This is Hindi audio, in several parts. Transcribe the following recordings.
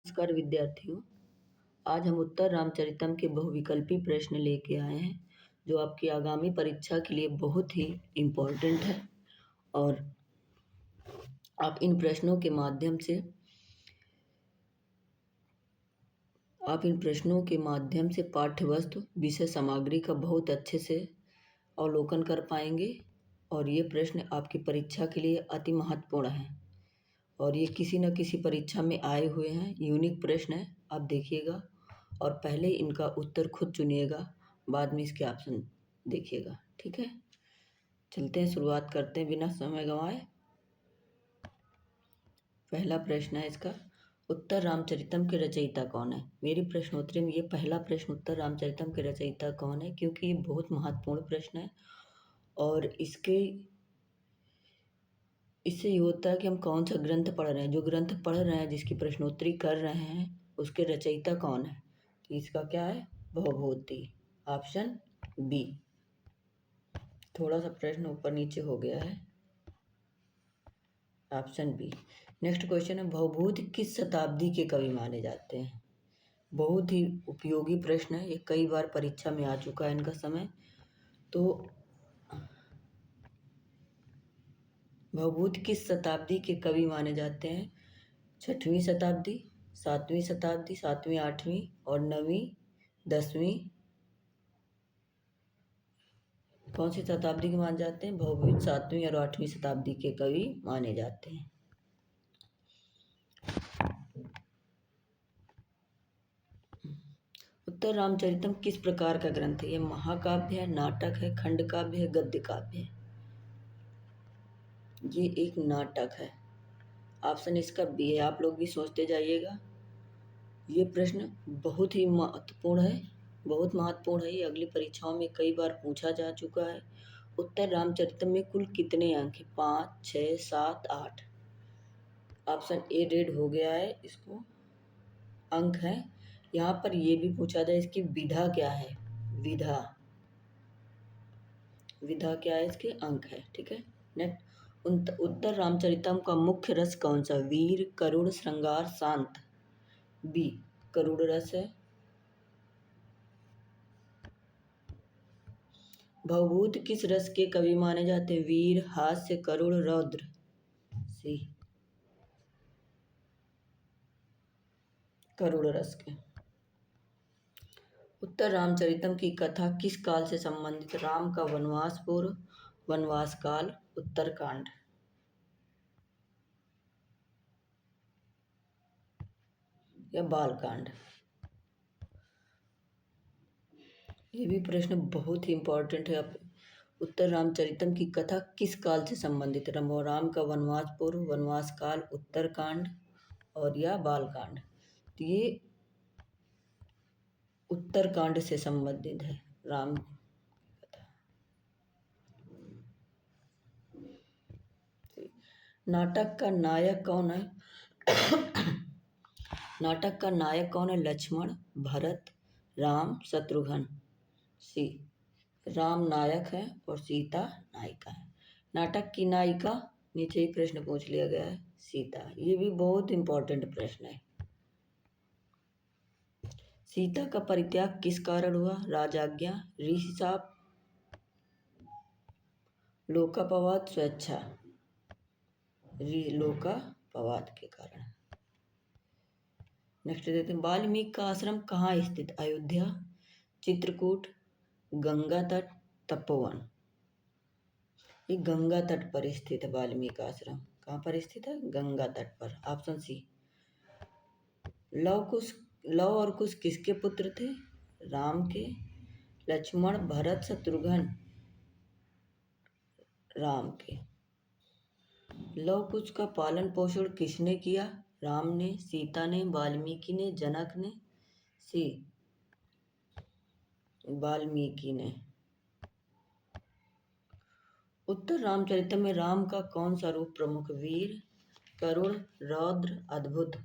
नमस्कार विद्यार्थियों। आज हम उत्तर रामचरितम के बहुविकल्पी प्रश्न लेके आए हैं जो आपकी आगामी परीक्षा के लिए बहुत ही इम्पोर्टेंट है। और आप इन प्रश्नों के माध्यम से पाठ्य वस्तु विषय सामग्री का बहुत अच्छे से अवलोकन कर पाएंगे। और ये प्रश्न आपकी परीक्षा के लिए अति महत्वपूर्ण है और ये किसी न किसी परीक्षा में आए हुए हैं। यूनिक प्रश्न है, आप देखिएगा और पहले इनका उत्तर खुद चुनिएगा, बाद में इसके ऑप्शन देखिएगा। ठीक है, चलते हैं, शुरुआत करते हैं बिना समय गंवाए। पहला प्रश्न है इसका, उत्तर रामचरितम के रचयिता कौन है। मेरी प्रश्नोत्तरी में ये पहला प्रश्न उत्तर रामचरितम के रचयिता कौन है, क्योंकि ये बहुत महत्वपूर्ण प्रश्न है। और इससे ये होता है कि हम कौन सा ग्रंथ पढ़ रहे हैं, जो ग्रंथ पढ़ रहे हैं, जिसकी प्रश्नोत्तरी कर रहे हैं, उसके रचयिता कौन है। तो इसका क्या है, भवभूति, ऑप्शन बी। थोड़ा सा प्रश्न ऊपर नीचे हो गया है, ऑप्शन बी। नेक्स्ट क्वेश्चन है, भवभूति किस शताब्दी के कवि माने जाते हैं। बहुत ही उपयोगी प्रश्न है, ये कई बार परीक्षा में आ चुका है इनका समय। तो भवभूति किस शताब्दी के कवि माने जाते हैं। 6वीं शताब्दी, 7वीं शताब्दी, 7वीं 8वीं और 9वीं 10वीं, कौन सी शताब्दी के माने जाते हैं। भवभूति 7वीं और 8वीं शताब्दी के कवि माने जाते हैं। उत्तर रामचरितम किस प्रकार का ग्रंथ है। ये महाकाव्य है, नाटक है, खंड काव्य है, गद्य काव्य है। ये एक नाटक है, ऑप्शन इसका बी है। आप लोग भी सोचते जाइएगा। ये प्रश्न बहुत ही महत्वपूर्ण है, बहुत महत्वपूर्ण है। ये अगली परीक्षाओं में कई बार पूछा जा चुका है। उत्तर रामचरितम में कुल कितने अंक हैं। 5, 6, 7, 8। ऑप्शन ए रेड हो गया है, इसको अंक है। यहाँ पर ये भी पूछा जाए इसकी विधा क्या है, विधा क्या है, इसके अंक है। ठीक है, नेक्स्ट, उत्तर रामचरितम का मुख्य रस कौन सा। वीर, करुण, श्रृंगार, शांत। बी करुण रस है। भवभूति किस रस के कवि माने जाते हैं। वीर, हास्य, करुण, रौद्र। सी करुण रस के। उत्तर रामचरितम की कथा किस काल से संबंधित। राम का वनवास पूर्व, वनवास काल, उत्तरकांड या बालकांड। ये भी प्रश्न बहुत ही इंपॉर्टेंट है। आप उत्तर रामचरितम की कथा किस काल से संबंधित। राम का वनवास पूर्व, वनवास काल, उत्तरकांड और या बालकांड। तो ये उत्तरकांड से संबंधित है राम कथा। नाटक का नायक कौन है। नाटक का नायक कौन है। लक्ष्मण, भरत, राम, शत्रुघ्न। सी राम नायक है और सीता नायिका है। नाटक की नायिका, नीचे ही प्रश्न पूछ लिया गया है, सीता। ये भी बहुत इंपॉर्टेंट प्रश्न है। सीता का परित्याग किस कारण हुआ। राजाज्ञा, ऋषि शाप, लोकापवाद, स्वेच्छा। लोकापवाद के कारण। नेक्स्ट देते हैं, वाल्मीकि का आश्रम कहाँ स्थित। अयोध्या, चित्रकूट, गंगा तट, तपोवन। ये गंगा तट पर स्थित है वाल्मीकि का आश्रम। कहाँ पर स्थित है, गंगा तट पर। Option C. लव और कुश किसके पुत्र थे। राम के। लक्ष्मण, भरत, शत्रुघ्न। राम के। लव कुश का पालन पोषण किसने किया। राम ने, सीता ने, वाल्मीकि ने, जनक ने। सी वाल्मीकि ने। उत्तर रामचरितम में राम का कौन सा रूप प्रमुख। वीर, करुण, रौद्र, अद्भुत।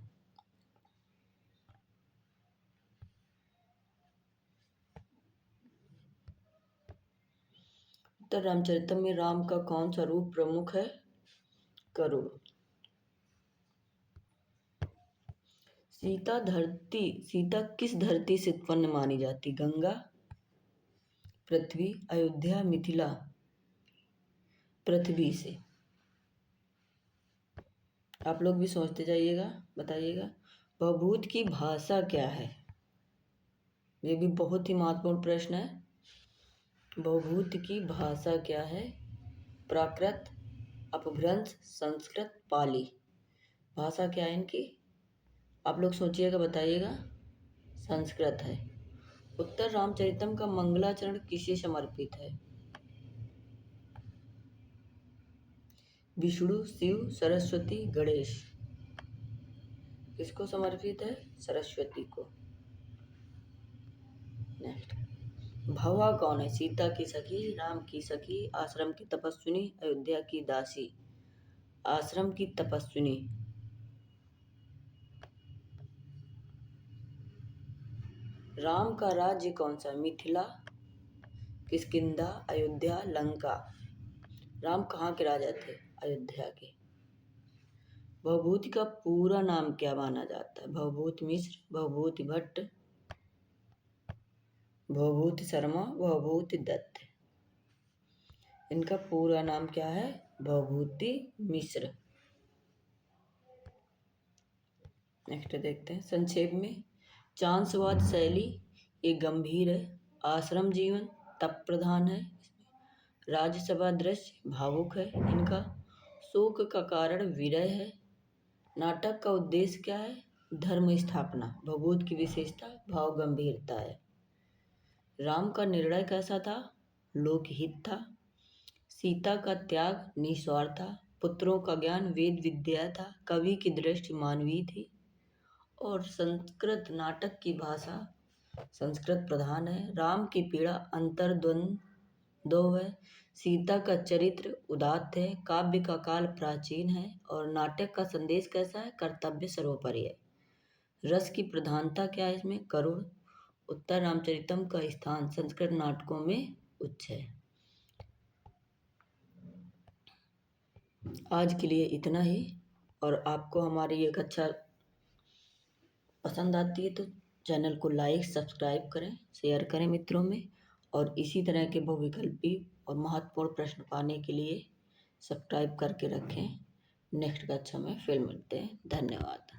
उत्तर रामचरितम में राम का कौन सा रूप प्रमुख है। करुण। सीता किस धरती से उत्पन्न मानी जाती? गंगा, पृथ्वी, अयोध्या, मिथिला? पृथ्वी से। आप लोग भी सोचते जाइएगा, बताइएगा। भवभूत की भाषा क्या है? ये भी बहुत ही महत्वपूर्ण प्रश्न है। भवभूत की भाषा क्या है? प्राकृत, अपभ्रंश, संस्कृत, पाली? भाषा क्या है इनकी? आप लोग सोचिएगा, बताइएगा। संस्कृत है। उत्तर रामचरितम का मंगलाचरण किसे समर्पित है? विष्णु, शिव, सरस्वती, गणेश? किसको समर्पित है? सरस्वती को। नेक्स्ट, भवा कौन है? सीता की सखी, राम की सखी, आश्रम की तपस्विनी, अयोध्या की दासी? आश्रम की तपस्विनी। राम का राज्य कौन सा? मिथिला, किष्किंधा, अयोध्या, लंका? राम कहाँ के राजा थे? अयोध्या के। भवभूति का पूरा नाम क्या माना जाता है? भवभूति मिश्र, भवभूति भट्ट, भवभूति शर्मा, भवभूति दत्त? इनका पूरा नाम क्या है? भवभूति मिश्र। नेक्स्ट देखते हैं संक्षेप में। चांसवाद शैली ये गंभीर है, आश्रम जीवन तप प्रधान है, राज्यसभा दृश्य भावुक है, इनका शोक का कारण विरह है, नाटक का उद्देश्य क्या है? धर्म स्थापना, भवभूत की विशेषता भाव गंभीरता है, राम का निर्णय कैसा था? लोकहित था, सीता का त्याग निस्वार्थ था, पुत्रों का ज्ञान वेद विद्या था, कवि की दृष्टि मानवीय थी, और संस्कृत नाटक की भाषा संस्कृत प्रधान है, राम की पीड़ा अंतर्द्वंद्व है, सीता का चरित्र उदात्त है, काव्य का काल प्राचीन है, और नाटक का संदेश कैसा है? कर्तव्य सर्वोपरि है। रस की प्रधानता क्या है इसमें? करुण। उत्तर रामचरितम का स्थान संस्कृत नाटकों में उच्च है। आज के लिए इतना ही, और आपको हमारी ये कक्षा पसंद आती है तो चैनल को लाइक सब्सक्राइब करें, शेयर करें मित्रों में, और इसी तरह के बहुविकल्पी और महत्वपूर्ण प्रश्न पाने के लिए सब्सक्राइब करके रखें। नेक्स्ट कक्षा में फिर मिलते हैं। धन्यवाद।